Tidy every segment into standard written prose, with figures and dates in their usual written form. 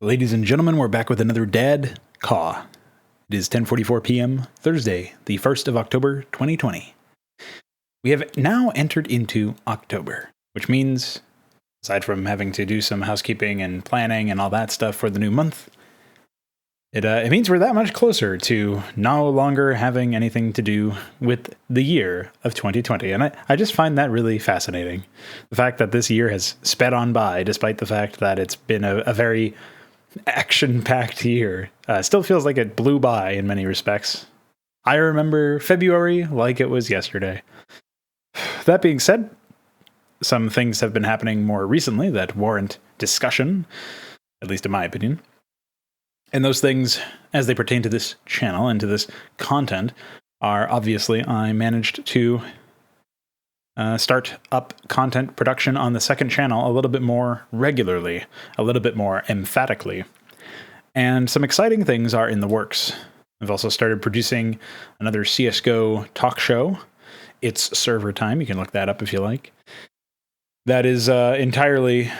Ladies and gentlemen, we're back with another DADCAW. It is 10:44 p.m. Thursday, the 1st of October, 2020. We have now entered into October, which means, aside from having to do some housekeeping and planning and all that stuff for the new month, it means we're that much closer to no longer having anything to do with the year of 2020. And I just find that really fascinating. The fact that this year has sped on by, despite the fact that it's been a very action-packed year. Still feels like it blew by in many respects. I remember February like it was yesterday. That being said, some things have been happening more recently that warrant discussion, at least in my opinion. And those things, as they pertain to this channel and to this content, are obviously I managed to start up content production on the second channel a little bit more regularly, a little bit more emphatically. And some exciting things are in the works. I've also started producing another CSGO talk show. It's server time. You can look that up if you like. That is entirely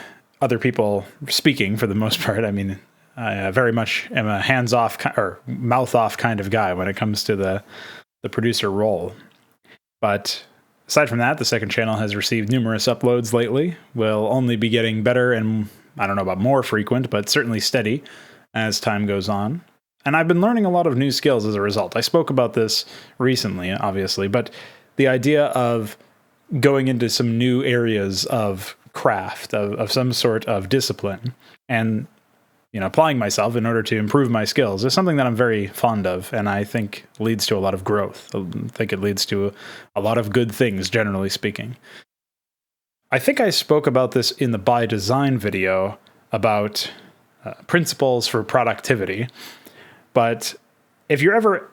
other people speaking for the most part. I mean, I very much am a hands-off or mouth-off kind of guy when it comes to the producer role. But aside from that, the second channel has received numerous uploads lately. Will only be getting better and, I don't know about more frequent, but certainly steady as time goes on. And I've been learning a lot of new skills as a result. I spoke about this recently, obviously, but the idea of going into some new areas of craft, of some sort of discipline, and applying myself in order to improve my skills is something that I'm very fond of, and I think leads to a lot of growth. I think it leads to a lot of good things, generally speaking. I think I spoke about this in the By Design video about principles for productivity, but if you're ever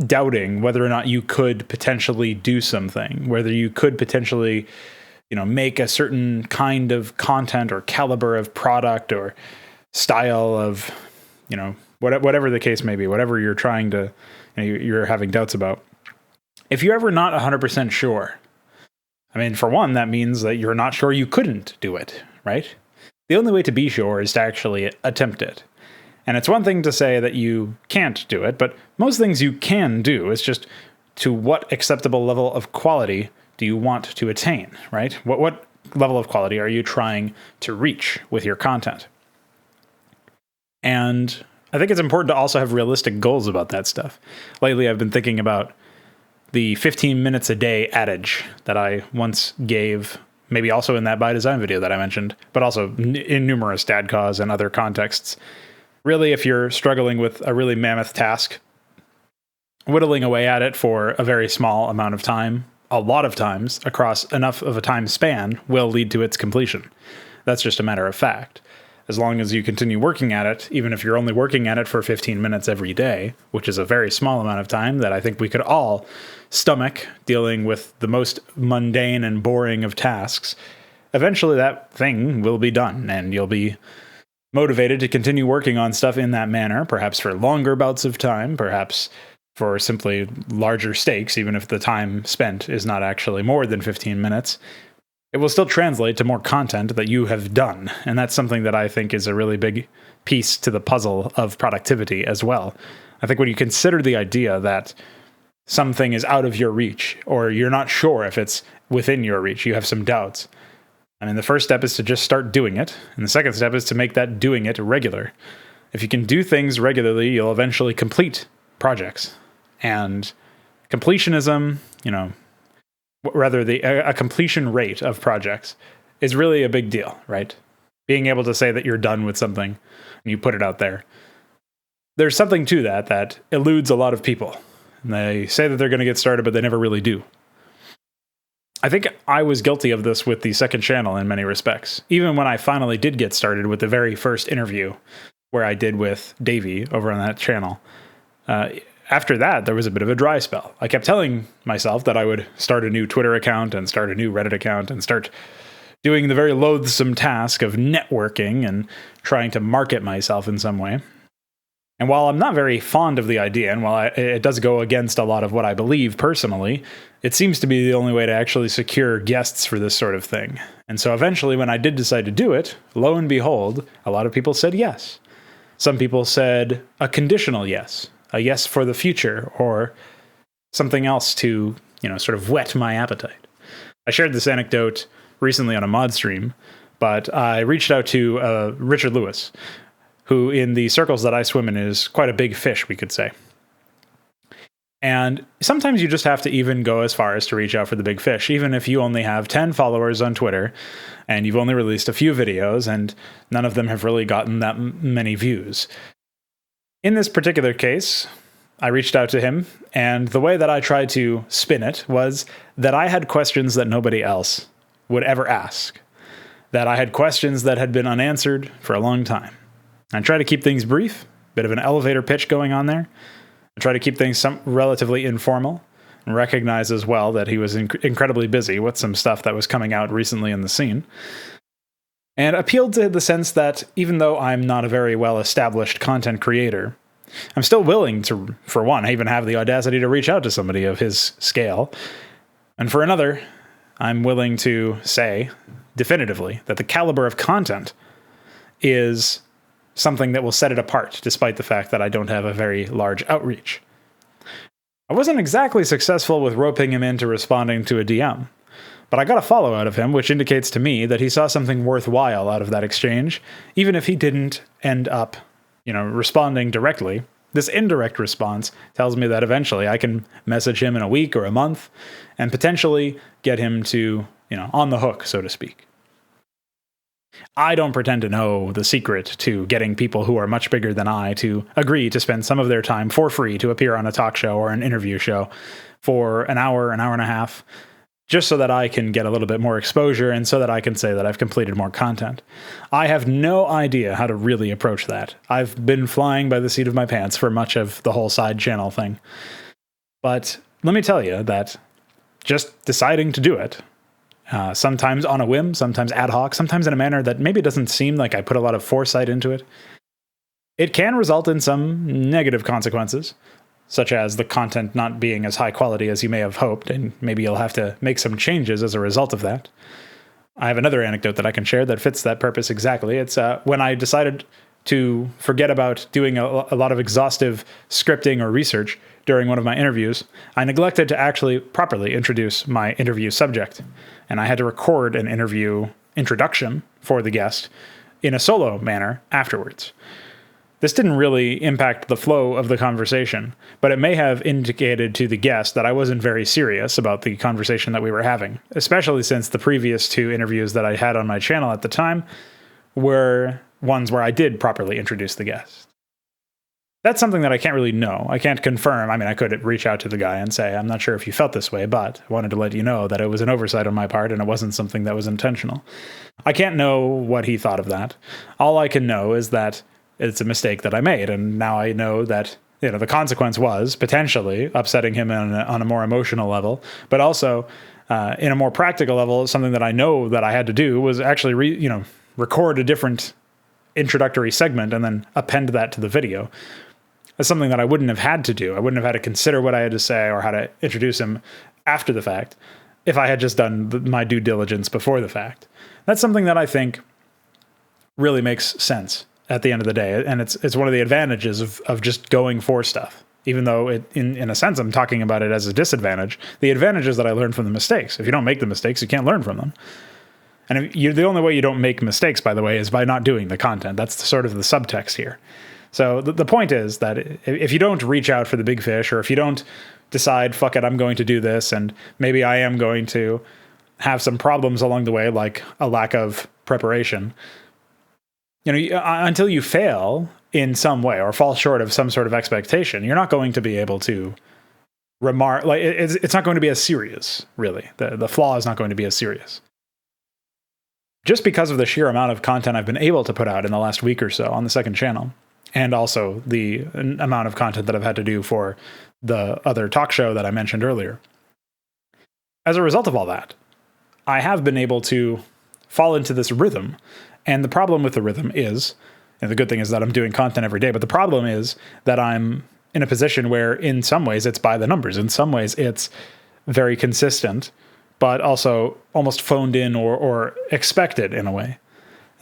doubting whether or not you could potentially do something, whether you could potentially, make a certain kind of content or caliber of product or style of, whatever the case may be, whatever you're trying to, you're having doubts about. If you're ever not 100% sure, I mean, for one, that means that you're not sure you couldn't do it, right? The only way to be sure is to actually attempt it. And it's one thing to say that you can't do it, but most things you can do. It's just to what acceptable level of quality do you want to attain, right? What level of quality are you trying to reach with your content? And I think it's important to also have realistic goals about that stuff. Lately, I've been thinking about the 15 minutes a day adage that I once gave, maybe also in that By Design video that I mentioned, but also in numerous DADCAWs and other contexts. Really, if you're struggling with a really mammoth task, whittling away at it for a very small amount of time, a lot of times across enough of a time span, will lead to its completion. That's just a matter of fact. As long as you continue working at it, even if you're only working at it for 15 minutes every day, which is a very small amount of time that I think we could all stomach dealing with the most mundane and boring of tasks, eventually that thing will be done and you'll be motivated to continue working on stuff in that manner, perhaps for longer bouts of time, perhaps for simply larger stakes, even if the time spent is not actually more than 15 minutes. It will still translate to more content that you have done. And that's something that I think is a really big piece to the puzzle of productivity as well. I think when you consider the idea that something is out of your reach, or you're not sure if it's within your reach, you have some doubts. I mean, the first step is to just start doing it. And the second step is to make that doing it regular. If you can do things regularly, you'll eventually complete projects. And completionism, a completion rate of projects is really a big deal, right? Being able to say that you're done with something and you put it out there. There's something to that eludes a lot of people. And they say that they're going to get started, but they never really do. I think I was guilty of this with the second channel in many respects. Even when I finally did get started with the very first interview where I did with Davey over on that channel, after that, there was a bit of a dry spell. I kept telling myself that I would start a new Twitter account and start a new Reddit account and start doing the very loathsome task of networking and trying to market myself in some way. And while I'm not very fond of the idea, and while it does go against a lot of what I believe personally, it seems to be the only way to actually secure guests for this sort of thing. And so eventually, when I did decide to do it, lo and behold, a lot of people said yes. Some people said a conditional yes, a yes for the future, or something else to, sort of whet my appetite. I shared this anecdote recently on a mod stream, but I reached out to Richard Lewis, who in the circles that I swim in is quite a big fish, we could say. And sometimes you just have to even go as far as to reach out for the big fish, even if you only have 10 followers on Twitter and you've only released a few videos and none of them have really gotten that many views. In this particular case, I reached out to him, and the way that I tried to spin it was that I had questions that nobody else would ever ask, that I had questions that had been unanswered for a long time. I tried to keep things brief, bit of an elevator pitch going on there. I try to keep things relatively informal, and recognize as well that he was incredibly busy with some stuff that was coming out recently in the scene, and appealed to the sense that even though I'm not a very well-established content creator, I'm still willing to, for one, even have the audacity to reach out to somebody of his scale, and for another, I'm willing to say definitively that the caliber of content is something that will set it apart, despite the fact that I don't have a very large outreach. I wasn't exactly successful with roping him into responding to a DM, but I got a follow out of him, which indicates to me that he saw something worthwhile out of that exchange, even if he didn't end up, responding directly. This indirect response tells me that eventually I can message him in a week or a month and potentially get him to, on the hook, so to speak. I don't pretend to know the secret to getting people who are much bigger than I to agree to spend some of their time for free to appear on a talk show or an interview show for an hour and a half, just so that I can get a little bit more exposure and so that I can say that I've completed more content. I have no idea how to really approach that. I've been flying by the seat of my pants for much of the whole side channel thing. But let me tell you that just deciding to do it, sometimes on a whim, sometimes ad hoc, sometimes in a manner that maybe doesn't seem like I put a lot of foresight into it, it can result in some negative consequences, such as the content not being as high quality as you may have hoped, and maybe you'll have to make some changes as a result of that. I have another anecdote that I can share that fits that purpose exactly. It's when I decided to forget about doing a lot of exhaustive scripting or research during one of my interviews, I neglected to actually properly introduce my interview subject, and I had to record an interview introduction for the guest in a solo manner afterwards. This didn't really impact the flow of the conversation, but it may have indicated to the guest that I wasn't very serious about the conversation that we were having, especially since the previous two interviews that I had on my channel at the time were ones where I did properly introduce the guest. That's something that I can't really know. I can't confirm. I mean, I could reach out to the guy and say, I'm not sure if you felt this way, but I wanted to let you know that it was an oversight on my part and it wasn't something that was intentional. I can't know what he thought of that. All I can know is that it's a mistake that I made, and now I know that the consequence was potentially upsetting him on a more emotional level, but also in a more practical level, something that I know that I had to do was actually record a different introductory segment and then append that to the video. That's something that I wouldn't have had to do. I wouldn't have had to consider what I had to say or how to introduce him after the fact if I had just done my due diligence before the fact. That's something that I think really makes sense at the end of the day, and it's one of the advantages of just going for stuff. Even though in a sense I'm talking about it as a disadvantage, the advantage is that I learned from the mistakes. If you don't make the mistakes, you can't learn from them. And the only way you don't make mistakes, by the way, is by not doing the content. That's sort of the subtext here. So the point is that if you don't reach out for the big fish, or if you don't decide, fuck it, I'm going to do this, and maybe I am going to have some problems along the way, like a lack of preparation, until you fail in some way or fall short of some sort of expectation, you're not going to be able to remark, like it's not going to be as serious, really. The flaw is not going to be as serious. Just because of the sheer amount of content I've been able to put out in the last week or so on the second channel, and also the amount of content that I've had to do for the other talk show that I mentioned earlier. As a result of all that, I have been able to fall into this rhythm. And the problem with the rhythm is, and the good thing is that I'm doing content every day, but the problem is that I'm in a position where in some ways it's by the numbers. In some ways it's very consistent, but also almost phoned in or expected in a way.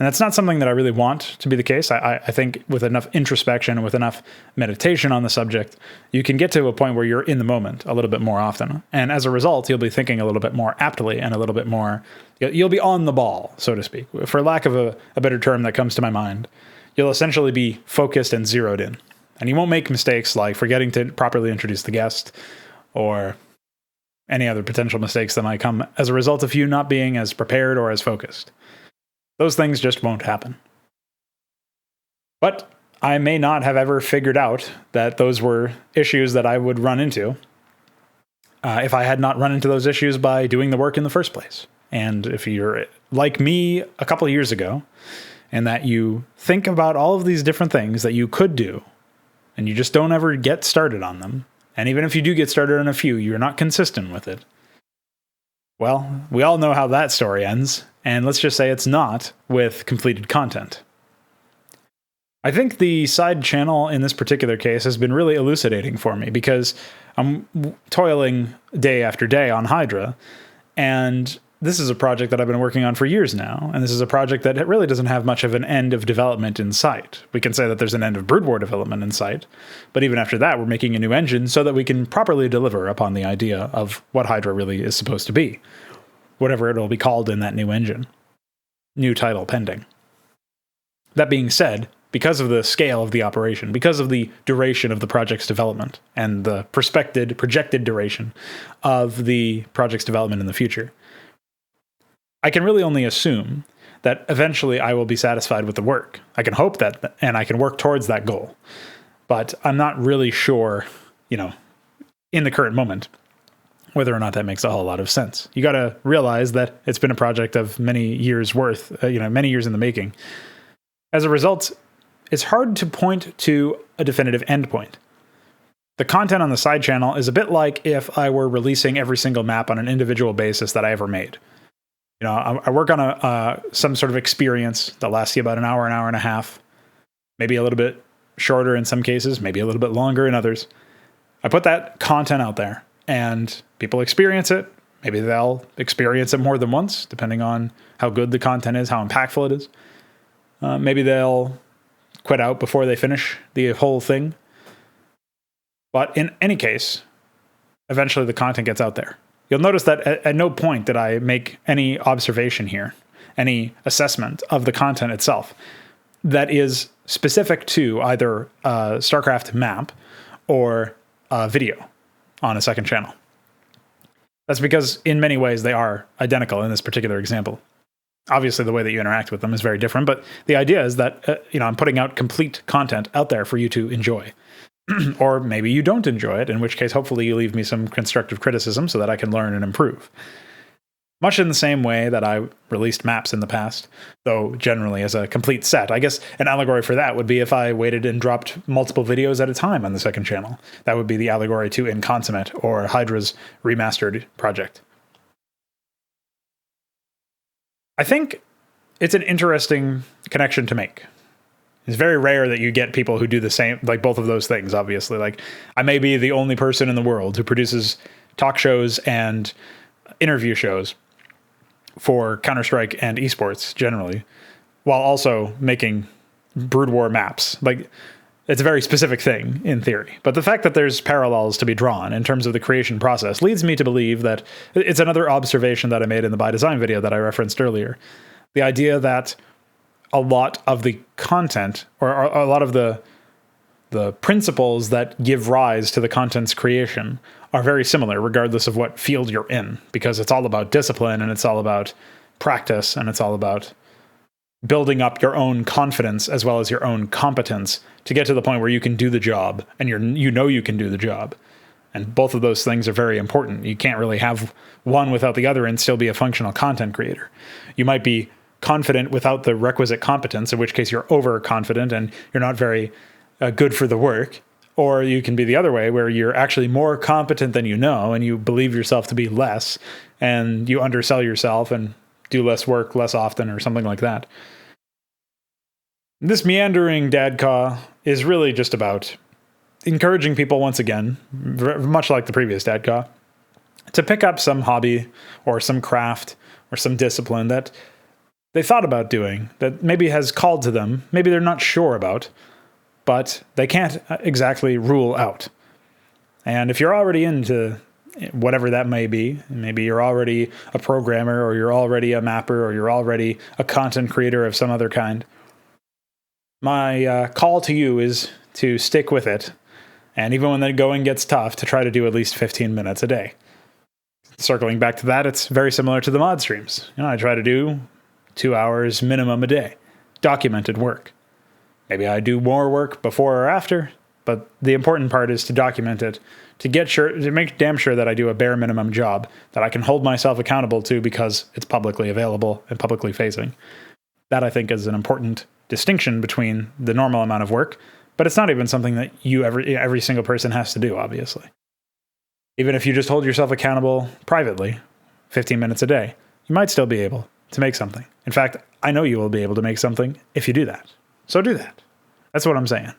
And that's not something that I really want to be the case. I think with enough introspection and with enough meditation on the subject, you can get to a point where you're in the moment a little bit more often. And as a result, you'll be thinking a little bit more aptly and a little bit more, you'll be on the ball, so to speak. For lack of a better term that comes to my mind, you'll essentially be focused and zeroed in. And you won't make mistakes like forgetting to properly introduce the guest or any other potential mistakes that might come as a result of you not being as prepared or as focused. Those things just won't happen. But I may not have ever figured out that those were issues that I would run into if I had not run into those issues by doing the work in the first place. And if you're like me a couple of years ago, and that you think about all of these different things that you could do, and you just don't ever get started on them, and even if you do get started on a few, you're not consistent with it. Well, we all know how that story ends, and let's just say it's not with completed content. I think the side channel in this particular case has been really elucidating for me because I'm toiling day after day on Hydra, and this is a project that I've been working on for years now, and this is a project that really doesn't have much of an end of development in sight. We can say that there's an end of Brood War development in sight, but even after that, we're making a new engine so that we can properly deliver upon the idea of what Hydra really is supposed to be, whatever it'll be called in that new engine. New title pending. That being said, because of the scale of the operation, because of the duration of the project's development, and the projected duration of the project's development in the future, I can really only assume that eventually I will be satisfied with the work. I can hope that, and I can work towards that goal. But I'm not really sure, in the current moment, whether or not that makes a whole lot of sense. You got to realize that it's been a project of many years worth, many years in the making. As a result, it's hard to point to a definitive endpoint. The content on the side channel is a bit like if I were releasing every single map on an individual basis that I ever made. I work on some sort of experience that lasts you about an hour and a half, maybe a little bit shorter in some cases, maybe a little bit longer in others. I put that content out there and people experience it. Maybe they'll experience it more than once, depending on how good the content is, how impactful it is. Maybe they'll quit out before they finish the whole thing. But in any case, eventually the content gets out there. You'll notice that at no point did I make any observation here, any assessment of the content itself that is specific to either a StarCraft map or a video on a second channel. That's because in many ways they are identical in this particular example. Obviously, the way that you interact with them is very different, but the idea is that I'm putting out complete content out there for you to enjoy. Or maybe you don't enjoy it, in which case, hopefully you leave me some constructive criticism so that I can learn and improve. Much in the same way that I released maps in the past, though generally as a complete set. I guess an allegory for that would be if I waited and dropped multiple videos at a time on the second channel. That would be the allegory to Inconsummate, or Hydra's remastered project. I think it's an interesting connection to make. It's very rare that you get people who do the same, like both of those things, obviously. Like, I may be the only person in the world who produces talk shows and interview shows for Counter-Strike and esports generally, while also making Brood War maps. Like, it's a very specific thing in theory. But the fact that there's parallels to be drawn in terms of the creation process leads me to believe that it's another observation that I made in the by design video that I referenced earlier. The idea that a lot of the content, or a lot of the principles that give rise to the content's creation are very similar, regardless of what field you're in, because it's all about discipline, and it's all about practice, and it's all about building up your own confidence as well as your own competence to get to the point where you can do the job, and you can do the job. And both of those things are very important. You can't really have one without the other and still be a functional content creator. You might be confident without the requisite competence, in which case you're overconfident and you're not very good for the work. Or you can be the other way, where you're actually more competent than you know, and you believe yourself to be less, and you undersell yourself and do less work less often, or something like that. This meandering DADCAW is really just about encouraging people, once again, much like the previous DADCAW, to pick up some hobby or some craft or some discipline that they thought about doing, that maybe has called to them, maybe they're not sure about, but they can't exactly rule out. And if you're already into whatever that may be, maybe you're already a programmer, or you're already a mapper, or you're already a content creator of some other kind, my call to you is to stick with it. And even when the going gets tough, to try to do at least 15 minutes a day. Circling back to that, it's very similar to the mod streams. I try to do 2 hours minimum a day, documented work. Maybe I do more work before or after, but the important part is to document it, to make damn sure that I do a bare minimum job that I can hold myself accountable to because it's publicly available and publicly facing. That, I think, is an important distinction between the normal amount of work, but it's not even something that every single person has to do, obviously. Even if you just hold yourself accountable privately, 15 minutes a day, you might still be able to make something. In fact, I know you will be able to make something if you do that. So do that. That's what I'm saying.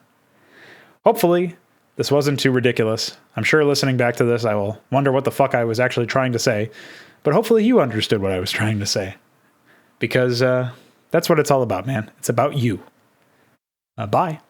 Hopefully, this wasn't too ridiculous. I'm sure listening back to this, I will wonder what the fuck I was actually trying to say. But hopefully you understood what I was trying to say. Because that's what it's all about, man. It's about you. Bye.